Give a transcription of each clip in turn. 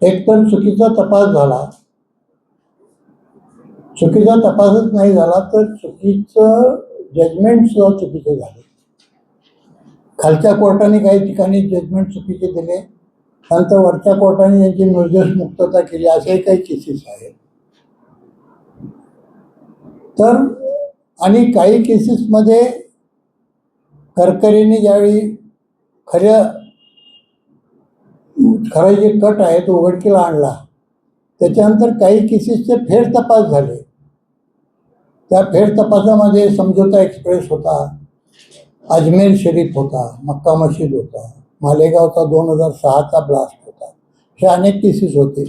एकतर चुकीचा तपास झाला, चुकीचा तपासच नाही झाला तर चुकीचं जजमेंट सुद्धा चुकीचे झाले. खालच्या कोर्टाने काही ठिकाणी जजमेंट चुकीचे दिले, नंतर वरच्या कोर्टाने यांची निर्दोष मुक्तता केली, असेही काही केसेस आहेत. तर आणि काही केसेसमध्ये करकरीने ज्यावेळी खरं जे कट आहे तो उघडकीला आणला, त्याच्यानंतर काही केसेसचे फेर तपास झाले. त्या फेर तपासामध्ये समझोता एक्सप्रेस होता, अजमेर शरीफ होता, मक्का मशीद होता, मालेगावचा 2006चा ब्लास्ट होता, हे अनेक केसेस होते.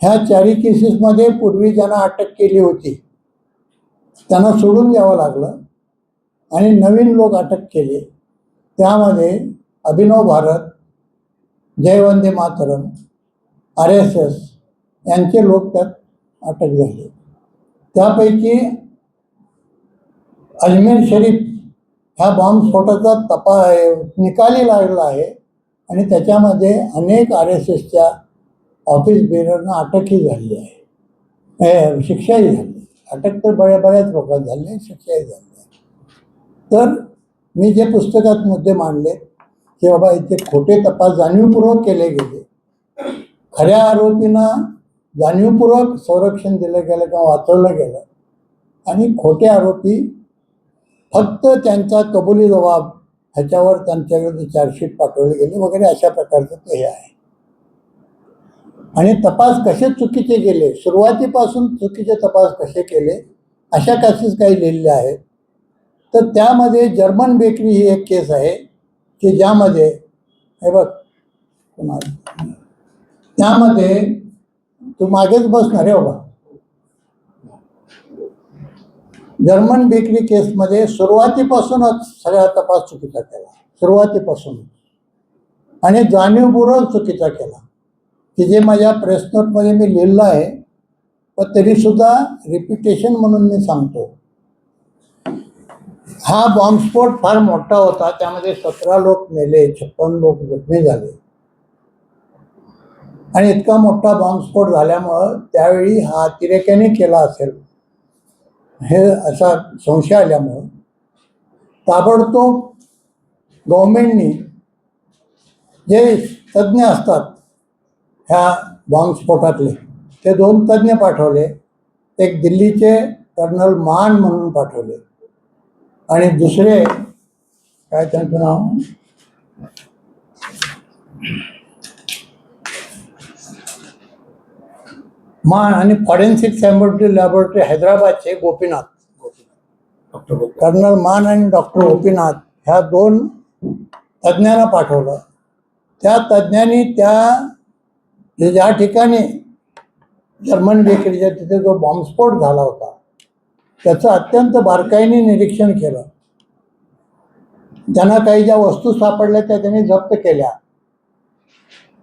ह्या चारही केसेसमध्ये पूर्वी ज्यांना अटक केली होती त्यांना सोडून द्यावं लागलं आणि नवीन लोक अटक केले. त्यामध्ये अभिनव भारत, जय वंदे मातरम, RSS यांचे लोक त्यात अटक झाले. त्यापैकी अजमेर शरीफ ह्या बॉम्बस्फोटाचा निकाली लागला आहे आणि त्याच्यामध्ये अनेक RSSच्या ऑफिस बेररना अटकही झाली आहे, शिक्षाही झाली. अटक तर बऱ्याच लोकांना झाली, शिक्षाही झाली आहे. तर मी जे पुस्तकात मुद्दे मांडले की बाबा इथे खोटे तपास जाणीवपूर्वक केले गेले, खऱ्या आरोपींना जाणीवपूर्वक संरक्षण दिलं गेलं किंवा वाचवलं गेलं आणि खोटे आरोपी फक्त त्यांचा कबुली जबाब ह्याच्यावर त्यांच्याविरुद्ध चार्जशीट पाठवले गेले वगैरे, अशा प्रकारचं ते हे आहे. आणि तपास कसे चुकीचे गेले, सुरुवातीपासून चुकीचे तपास कसे केले, अशा केसेस काही लिहिलेल्या आहेत. तर त्यामध्ये जर्मन बेकरी ही एक केस आहे की ज्यामध्ये हे बघ, त्यामध्ये तू मागेच बसणार आहे बाबा. जर्मन बेकरी केसमध्ये सुरुवातीपासूनच सगळा तपास चुकीचा केला, सुरुवातीपासून, आणि जाणीवपूर्वक चुकीचा केला की जे माझ्या प्रेस नोटमध्ये मी लिहिलं आहे. पण तरीसुद्धा रिपिटेशन म्हणून मी सांगतो. हा बॉम्बस्फोट फार मोठा होता, त्यामध्ये 17 लोक मेले, 56 लोक जखमी झाले. आणि इतका मोठा बॉम्बस्फोट झाल्यामुळं त्यावेळी हा अतिरेक्याने केला असेल हे असा संशय आल्यामुळं ताबडतोब गव्हर्नमेंटनी जे तज्ज्ञ असतात ह्या बॉम्बस्फोटातले ते 2 तज्ज्ञ पाठवले. एक दिल्लीचे कर्नल मान म्हणून पाठवले आणि दुसरे काय त्यांचं नाव मान, आणि फॉरेन्सिक लॅबोरेटरी हैदराबादचे कर्नल मान आणि डॉक्टर गोपीनाथ ह्या 2 तज्ज्ञांना पाठवलं. त्या तज्ज्ञांनी ज्या ठिकाणी जर्मन बेकरीच्या तिथे जो बॉम्बस्फोट झाला होता त्याचं अत्यंत बारकाईने निरीक्षण केलं. त्यांना काही ज्या वस्तू सापडल्या त्या त्यांनी जप्त केल्या.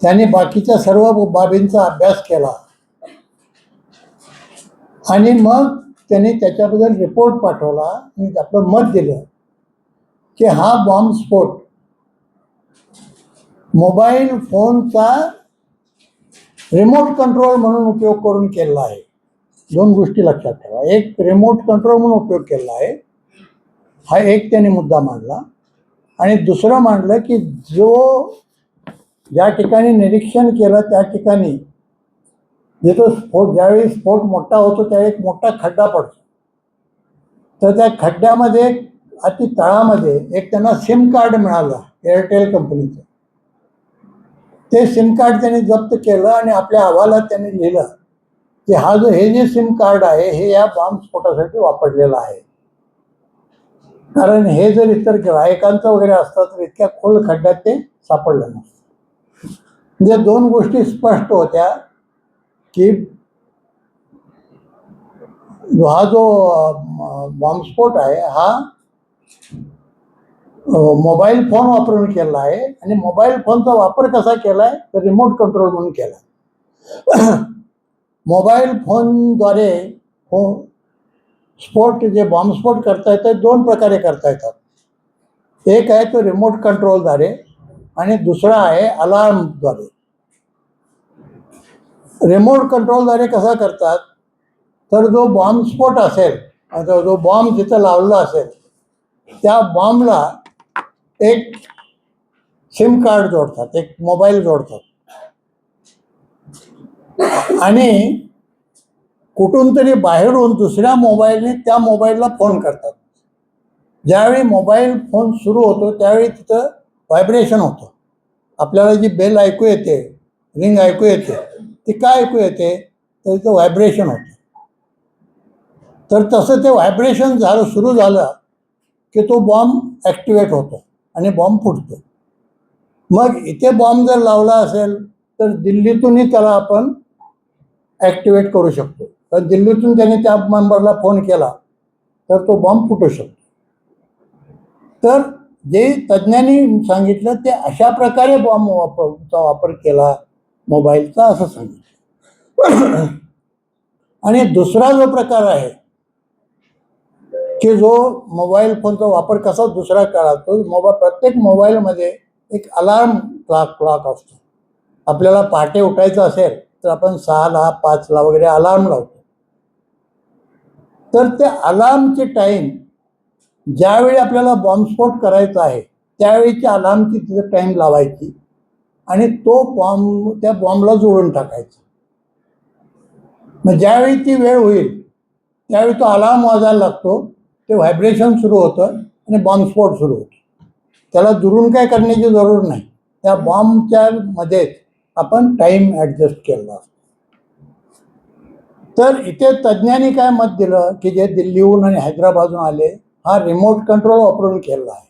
त्यांनी बाकीच्या सर्व बाबींचा अभ्यास केला आणि मग त्यांनी त्याच्याबद्दल रिपोर्ट पाठवला आणि आपलं मत दिलं की हा बॉम्बस्फोट मोबाईल फोनचा रिमोट कंट्रोल म्हणून उपयोग करून केला आहे. 2 गोष्टी लक्षात ठेवा. एक, रिमोट कंट्रोल म्हणून उपयोग केला आहे, हा एक त्यांनी मुद्दा मांडला. आणि दुसरं मांडलं की ज्या ठिकाणी निरीक्षण केलं त्या ठिकाणी ज्यावेळी स्फोट मोठा होतो त्यावेळी एक मोठा खड्डा पडतो. तर त्या खड्ड्यामध्ये अति तळामध्ये एक त्यांना सिम कार्ड मिळालं एअरटेल कंपनीचं. ते सिम कार्ड त्यांनी जप्त केलं आणि आपल्या अहवालात त्यांनी लिहिलं की हे जे सिम कार्ड आहे हे या बॉम्बस्फोटासाठी वापरलेलं आहे. कारण हे जर इतर ग्राहकांचं वगैरे असतं तर इतक्या खोल खड्ड्यात ते सापडलं नसतं. म्हणजे 2 गोष्टी स्पष्ट होत्या की हा जो बॉम्बस्फोट आहे हा मोबाईल फोन वापरून केला आहे. आणि मोबाईल फोनचा वापर कसा केला आहे तर रिमोट कंट्रोल म्हणून केला. मोबाईल फोनद्वारे बॉम्बस्फोट करता येतात 2 प्रकारे करता येतात. एक आहे तो रिमोट कंट्रोलद्वारे आणि दुसरा आहे अलार्मद्वारे. रिमोट कंट्रोलद्वारे कसा करतात, तर जो बॉम्बस्फोट असेल, आता जो बॉम्ब जिथं लावला असेल त्या बॉम्बला एक सिम कार्ड जोडतात, एक मोबाईल जोडतात आणि कुठून तरी बाहेरून दुसऱ्या मोबाईलने त्या मोबाईलला फोन करतात. ज्यावेळी मोबाईल फोन सुरू होतो त्यावेळी तिथं व्हायब्रेशन होतं. आपल्याला जी बेल ऐकू येते, रिंग ऐकू येते, ती काय ऐकू येते, तर तिथं व्हायब्रेशन होतं. तर तसं ते व्हायब्रेशन सुरू झालं की तो बॉम्ब ॲक्टिवेट होतो आणि बॉम्ब फुटतो. मग इथे बॉम्ब जर लावला असेल तर दिल्लीतूनही त्याला आपण ॲक्टिवेट करू शकतो. तर दिल्लीतून त्याने त्या मेंबरला फोन केला तर तो बॉम्ब फुटू शकतो. तर जे तज्ज्ञांनी सांगितलं ते अशा प्रकारे बॉम्बचा वापर केला मोबाईलचा, असं सांगितलं. आणि दुसरा जो प्रकार आहे की जो मोबाईल फोनचा वापर कसा दुसरा काळात, तो प्रत्येक मोबाईलमध्ये एक अलार्म क्लॉक असतो. आपल्याला पहाटे उठायचं असेल तर आपण 6ला 5ला वगैरे अलार्म लावतो. तर त्या अलार्मचे टाईम, ज्यावेळी आपल्याला बॉम्बस्फोट करायचा आहे त्यावेळीच्या अलार्मची तिथं टाईम लावायची आणि तो बॉम्ब त्या बॉम्बला जोडून टाकायचा. मग ज्यावेळी ती वेळ होईल त्यावेळी तो अलार्म वाजायला लागतो, ते व्हायब्रेशन सुरू होतं आणि बॉम्बस्फोट सुरू होतो. त्याला दुरून काय करण्याची जरूर नाही, त्या बॉम्बच्या मध्येच आपण टाईम ॲडजस्ट केला असतो. तर इथे तज्ज्ञांनी काय मत दिलं की जे दिल्लीहून आणि हैदराबादहून आले, हा रिमोट कंट्रोल वापरून केला आहे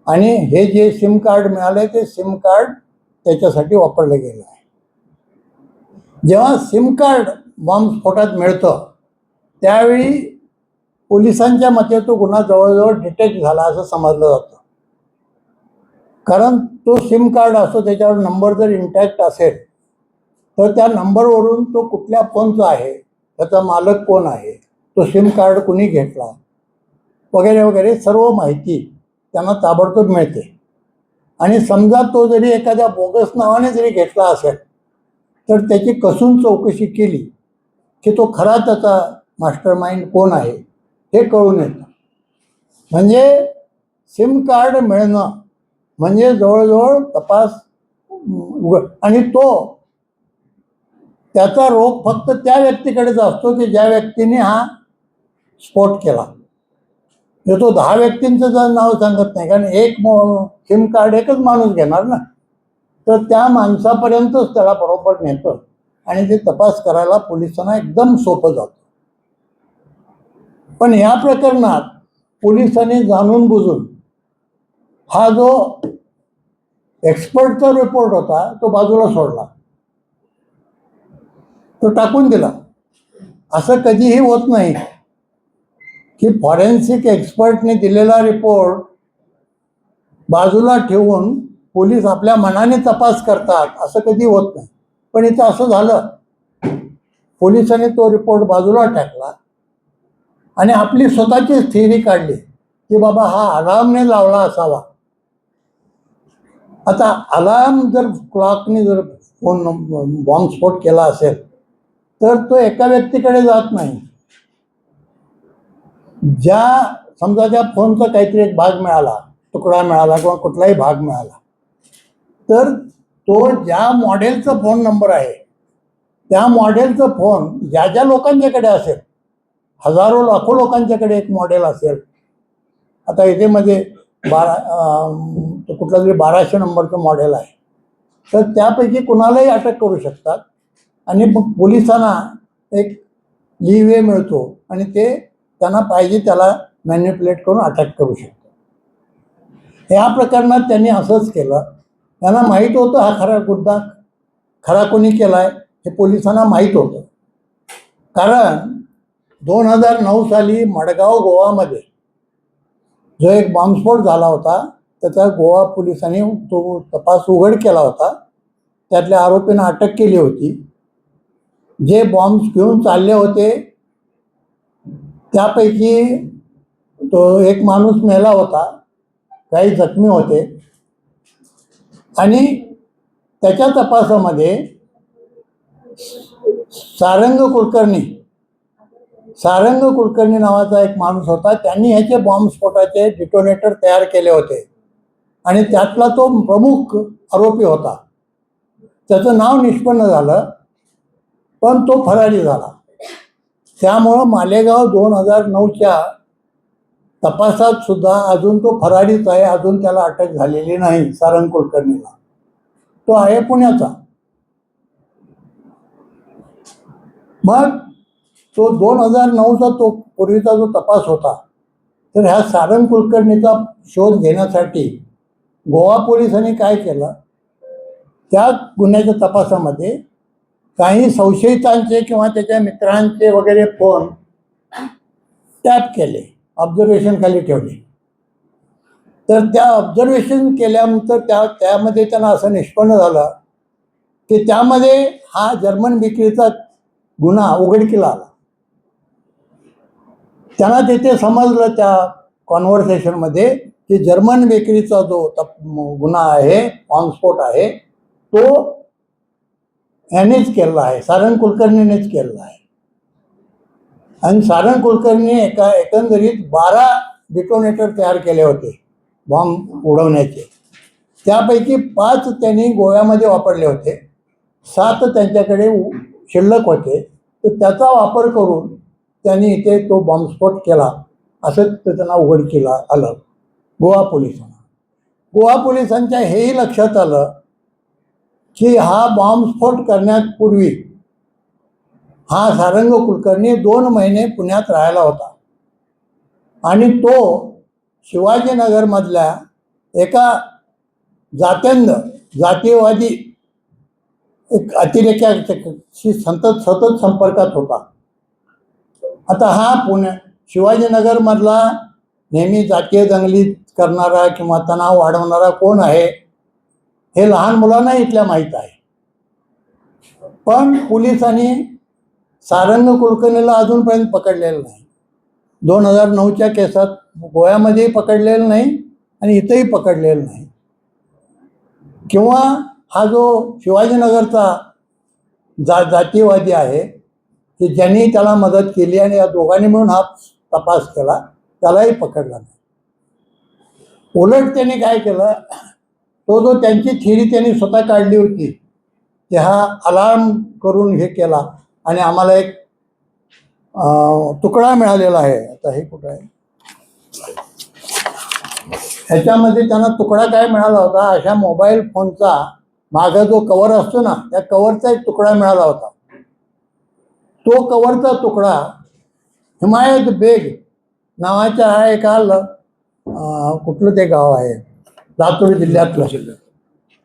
आणि हे जे सिम कार्ड मिळाले ते सिम कार्ड त्याच्यासाठी वापरलं गेलं आहे. जेव्हा सिम कार्ड बॉम्बस्फोटात मिळतं त्यावेळी पोलिसांच्या मते तो गुन्हा जवळजवळ डिटेक्ट झाला असं समजलं जातं. कारण तो सिम कार्ड असतो, त्याच्यावर नंबर जर इंटॅक्ट असेल तर त्या नंबरवरून तो कुठल्या फोनचा आहे, त्याचा मालक कोण आहे, तो सिम कार्ड कुणी घेतला वगैरे वगैरे सर्व माहिती त्यांना ताबडतोब मिळते. आणि समजा तो जरी एखाद्या बोगस नावाने जरी घेतला असेल तर त्याची कसून चौकशी केली की तो खरा त्याचा मास्टर माइंड कोण आहे हे कळून येतं. म्हणजे सिम कार्ड मिळणं म्हणजे जवळजवळ तपास आणि त्याचा रोग फक्त त्या व्यक्तीकडेच असतो की ज्या व्यक्तीने हा स्फोट केला. तो 10 व्यक्तींचं जर नाव सांगत नाही, कारण एक सिम कार्ड एकच माणूस घेणार ना, तर त्या माणसापर्यंतच त्याला बरोबर नेतं आणि ते तपास करायला पोलिसांना एकदम सोपं जातं. पण या प्रकरणात पोलिसांनी जाणून बुजून हा जो एक्सपर्टचा रिपोर्ट होता तो बाजूला सोडला, तो टाकून दिला. असं कधीही होत नाही की फॉरेन्सिक एक्सपर्टने दिलेला रिपोर्ट बाजूला ठेवून पोलीस आपल्या मनाने तपास करतात, असं कधी होत नाही. पण इथं असं झालं, पोलिसांनी तो रिपोर्ट बाजूला टाकला आणि आपली स्वतःचीच थिअरी काढली की बाबा हा अलार्मने लावला असावा. आता अलार्म जर क्लॉकने जर फोन बॉम्बस्फोट केला असेल तर तो एका व्यक्तीकडे जात नाही. समजा त्या फोनचा काहीतरी एक भाग मिळाला, तुकडा मिळाला किंवा कुठलाही भाग मिळाला, तर तो ज्या मॉडेलचा फोन नंबर आहे त्या मॉडेलचा फोन ज्या ज्या लोकांच्याकडे असेल, हजारो लाखो लोकांच्याकडे एक मॉडेल असेल. आता इथे मध्ये कुठला तरी 1200 नंबरचं मॉडेल आहे, तर त्यापैकी कुणालाही अटक करू शकतात आणि मग पोलिसांना एक लीवे मिळतो आणि ते त्यांना पाहिजे त्याला मॅन्युप्युलेट करून अटक करू शकतो. या प्रकरणात त्यांनी असंच केलं. त्यांना माहीत होतं हा खरा कोणी केलाय हे पोलिसांना माहीत होतं. कारण 2009 साली मडगाव गोवामध्ये जो एक बॉम्बस्फोट झाला होता त्याचा गोवा पोलिसांनी तो तपास उघड केला होता. त्यातल्या आरोपींना अटक केली होती. जे बॉम्ब्स घेऊन चालले होते त्यापैकी तो एक माणूस मेला होता, काही जखमी होते आणि त्याच्या तपासामध्ये सारंग कुलकर्णी नावाचा एक माणूस होता. त्यांनी ह्याचे बॉम्बस्फोटाचे डिटोनेटर तयार केले होते आणि त्यातला तो प्रमुख आरोपी होता. त्याचं नाव निष्पन्न झालं, पण तो फरारी झाला. त्यामुळं मालेगाव 2009च्या तपासात सुद्धा अजून तो फरारीच आहे. अजून त्याला अटक झालेली नाही. सारंग कुलकर्णीला तो आहे पुण्याचा. मग तो 2009चा तो पूर्वीचा जो तपास होता, तर ह्या सारंग कुलकर्णीचा शोध घेण्यासाठी गोवा पोलिसांनी काय केलं, त्या गुन्ह्याच्या तपासामध्ये काही संशयितांचे किंवा त्याच्या मित्रांचे वगैरे फोन टॅप केले, ऑब्झर्वेशन खाली ठेवले. तर त्या ऑब्झर्वेशन केल्यानंतर त्यामध्ये त्यांना असं निष्पन्न झालं की त्यामध्ये हा जर्मन विक्रीचा गुन्हा उघडकीला आला. त्यांना तिथे समजलं त्या कॉन्व्हर्सेशनमध्ये की जर्मन बेकरीचा जो गुन्हा आहे, बॉम्बस्फोट आहे, तो ह्यानेच केलेला आहे, सारंग कुलकर्णीनेच केलेला आहे. आणि सारंग कुलकर्णी एकंदरीत 12 डिटोनेटर तयार केले होते बॉम्ब उडवण्याचे. त्यापैकी 5 त्यांनी गोव्यामध्ये वापरले होते, 7 त्यांच्याकडे शिल्लक होते. तर त्याचा वापर करून त्यांनी इथे तो बॉम्बस्फोट केला, असं त्यांना उघडकीला आलं गोवा पोलिसांना. गोवा पोलिसांच्या हेही लक्षात आलं की हा बॉम्बस्फोट करण्यापूर्वी हा सारंग कुलकर्णी 2 महिने पुण्यात राहायला होता आणि तो शिवाजीनगरमधल्या एका जातीयवादी एक अतिरेक्याशी सतत संपर्कात होता. आता हा शिवाजीनगरमधला नेहमी जातीय दंगली करणारा किंवा तणाव वाढवणारा कोण आहे हे लहान मुलांना इथल्या माहीत आहे. पण पोलिसांनी सारंग कुलकर्णीला अजूनपर्यंत पकडलेलं नाही. 2009च्या केसात गोव्यामध्येही पकडलेलं नाही आणि इथंही पकडलेलं नाही. किंवा हा जो शिवाजीनगरचा जातीयवादी आहे की ज्यांनी त्याला मदत केली आणि या दोघांनी मिळून हा तपास केला, त्यालाही पकडला नाही. उलट त्यांनी काय केलं, तो जो त्यांची थिअरी त्यांनी स्वतः काढली होती की हा अलार्म करून हे केला आणि आम्हाला एक तुकडा मिळालेला आहे. आता हे कुठं आहे, ह्याच्यामध्ये त्यांना तुकडा काय मिळाला होता, अशा मोबाईल फोनचा मागं जो कवर असतो ना, त्या कवरचा एक तुकडा मिळाला होता. तो कवरचा तुकडा हिमायत बेग नावाच्या एका कुठलं ते गाव आहे लातूर जिल्ह्यातलं,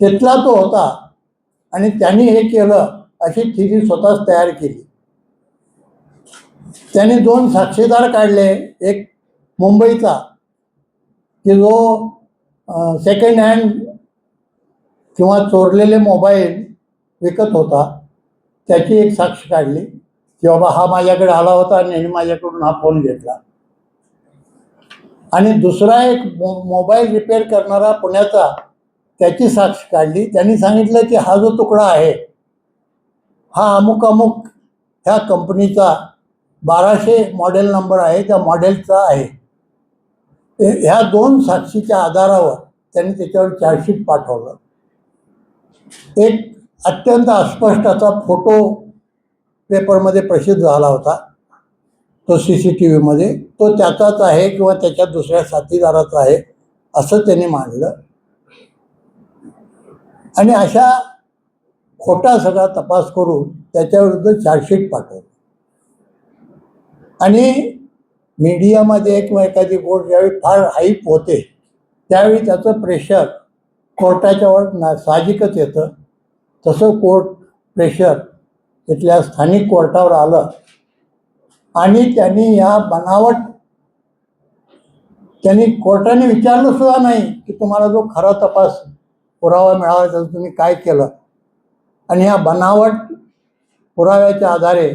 तिथला तो होता. आणि त्यांनी हे केलं अशी थिअरी स्वतःच तयार केली. त्यांनी 2 साक्षीदार काढले. एक मुंबईचा की जो सेकंड हँड किंवा चोरलेले मोबाईल विकत होता, त्याची एक साक्ष काढली की बाबा हा माझ्याकडे आला होता आणि यांनी माझ्याकडून हा फोन घेतला. आणि दुसरा एक मोबाईल रिपेअर करणारा पुण्याचा, त्याची साक्ष काढली. त्यांनी सांगितलं की हा जो तुकडा आहे हा अमुक ह्या कंपनीचा 1200 मॉडेल नंबर आहे, त्या मॉडेलचा आहे. ह्या 2 साक्षीच्या आधारावर त्यांनी त्याच्यावर चार्जशीट पाठवलं. एक अत्यंत अस्पष्ट असा फोटो पेपरमध्ये प्रसिद्ध झाला होता, तो CCTV मध्ये, तो त्याचाच आहे किंवा त्याच्या दुसऱ्या साथीदाराचा आहे असं त्यांनी मांडलं. आणि अशा खोटा सगळा तपास करून त्याच्याविरुद्ध चार्जशीट पाठवलं. आणि मीडियामध्ये किंवा एखादी गोष्ट ज्यावेळी फार हाईप होते त्यावेळी त्याचं प्रेशर कोर्टाच्यावर साहजिकच येतं. तसं कोर्ट प्रेशर इथल्या स्थानिक कोर्टावर आलं आणि त्यांनी कोर्टाने विचारलं सुद्धा नाही की तुम्हाला जो खरा तपास पुरावा मिळाला त्याचं तुम्ही काय केलं. आणि ह्या बनावट पुराव्याच्या आधारे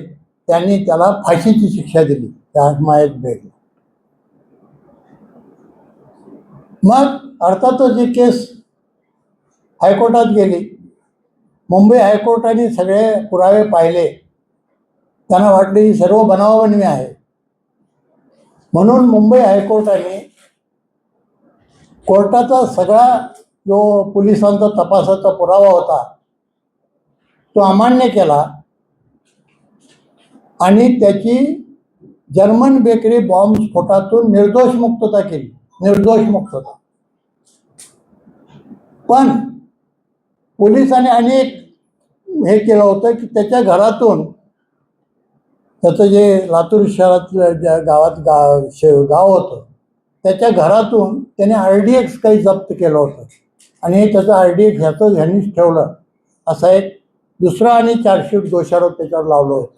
त्यांनी त्याला फाशीची शिक्षा दिली, त्या हिमायत बेगला. मग अर्थातच ही केस हायकोर्टात गेली मुंबई हायकोर्टाने सगळे पुरावे पाहिले. त्यांना वाटले ही सर्व बनावबनवी आहे. म्हणून मुंबई हायकोर्टाने कोर्टाचा सगळा जो पोलिसांचा तपासाचा पुरावा होता तो अमान्य केला आणि त्याची जर्मन बेकरी बॉम्ब स्फोटातून निर्दोष मुक्तता केली. निर्दोष मुक्तता. पण पोलिसांनी अनेक हे केलं होतं की त्याच्या घरातून, त्याचं जे लातूर शहरातलं ज्या गावात गाव होतं त्याच्या घरातून त्याने RDX काही जप्त केलं होतं आणि त्याचं RDX ह्यांनीच ठेवलं असा एक दुसरा आणि चार्जशीट दोषारोप त्याच्यावर लावलं होतं.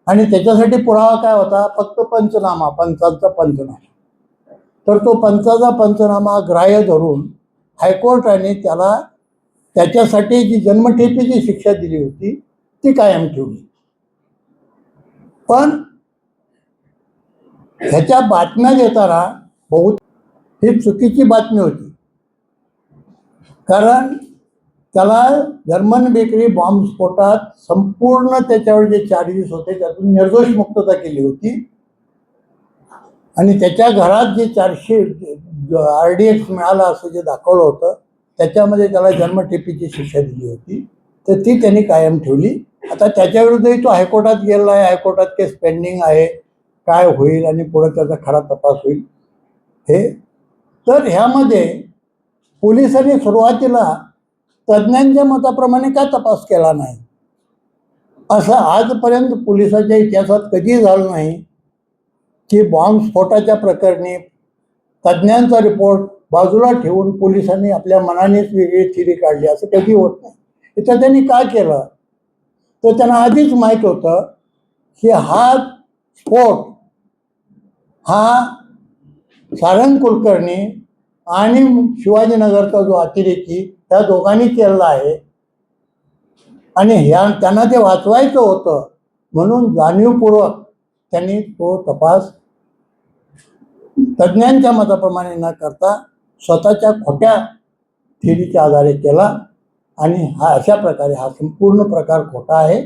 आणि त्याच्यासाठी पुरावा काय होता? फक्त पंचनामा, पंचांचा पंचनामा. तर तो पंचाचा पंचनामा ग्राह्य धरून हायकोर्टाने त्याला त्याच्यासाठी जी जन्मठेपेची शिक्षा दिली होती ती कायम ठेवली. पण ह्याच्या बातम्या देताना बहुत ही चुकीची बातमी होती. कारण त्याला जर्मन बेकरी बॉम्ब स्फोटात संपूर्ण त्याच्यावर जे चार्जेस होते त्यातून निर्दोष मुक्तता केली होती आणि त्याच्या घरात जे 400 RDX मिळाला असं जे दाखवलं होतं त्याच्यामध्ये त्याला जन्मठेपेची शिक्षा दिली होती. तर ती त्यांनी कायम ठेवली. आता त्याच्याविरुद्धही तो हायकोर्टात गेलेला आहे. हायकोर्टात केस पेंडिंग आहे. काय होईल आणि पुढे त्याचा खरा तपास होईल हे. तर ह्यामध्ये पोलिसांनी सुरुवातीला तज्ज्ञांच्या मताप्रमाणे का तपास केला नाही, असं आजपर्यंत पोलिसाच्या इतिहासात कधी झालं नाही की बॉम्बस्फोटाच्या प्रकरणी तज्ज्ञांचा रिपोर्ट बाजूला ठेवून पोलिसांनी आपल्या मनानेच वेगळी थिरी काढली. असं कधी होत नाही. इथं त्यांनी काय केलं तर त्यांना आधीच माहीत होतं की हा स्फोट हा सारंग कुलकर्णी आणि शिवाजीनगरचा जो अतिरेकी त्या दोघांनी केलेला आहे आणि त्यांना ते वाचवायचं होतं म्हणून जाणीवपूर्वक त्यांनी तो तपास तज्ज्ञांच्या मताप्रमाणे न करता स्वतःच्या खोट्या थिरीच्या आधारे केला आणि हा अशा प्रकारे हा संपूर्ण प्रकार खोटा आहे.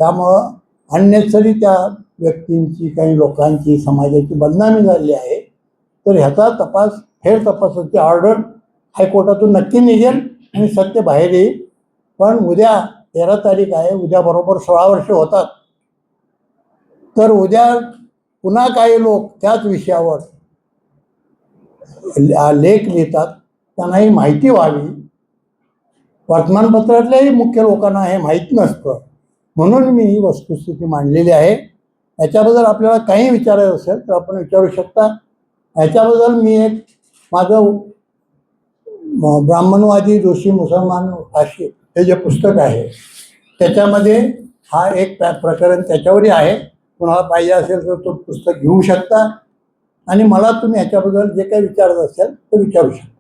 त्यामुळं अननेसरी त्या व्यक्तींची, काही लोकांची, समाजाची बदनामी झाली आहे. तर ह्याचा तपास, फेर तपासाची ऑर्डर हायकोर्टातून नक्की निघेल आणि सत्य बाहेर येईल. पण उद्या 13 तारीख आहे. उद्या बरोबर 16 वर्ष होतात. तर उद्या पुन्हा काही लोक त्याच विषयावर लेख लिहितात. त्यांनाही माहिती व्हावी. वर्तमानपत्रातल्याही मुख्य लोकांना हे माहीत नसतं. म्हणून मी ही वस्तुस्थिती मांडलेली आहे. याच्याबद्दल आपल्याला काही विचारायचं असेल तर आपण विचारू शकता. याच्याबद्दल मी एक माझं ब्राह्मणवादी दोषी मुसलमान फाशी हे जे पुस्तक आहे त्याच्यामध्ये हा एक प्रकरण त्याच्यावरही आहे. कुणाला पाहिजे असेल तर तो पुस्तक घेऊ शकता आणि मला तुम्ही ह्याच्याबद्दल जे काही विचारत असेल ते विचारू शकता.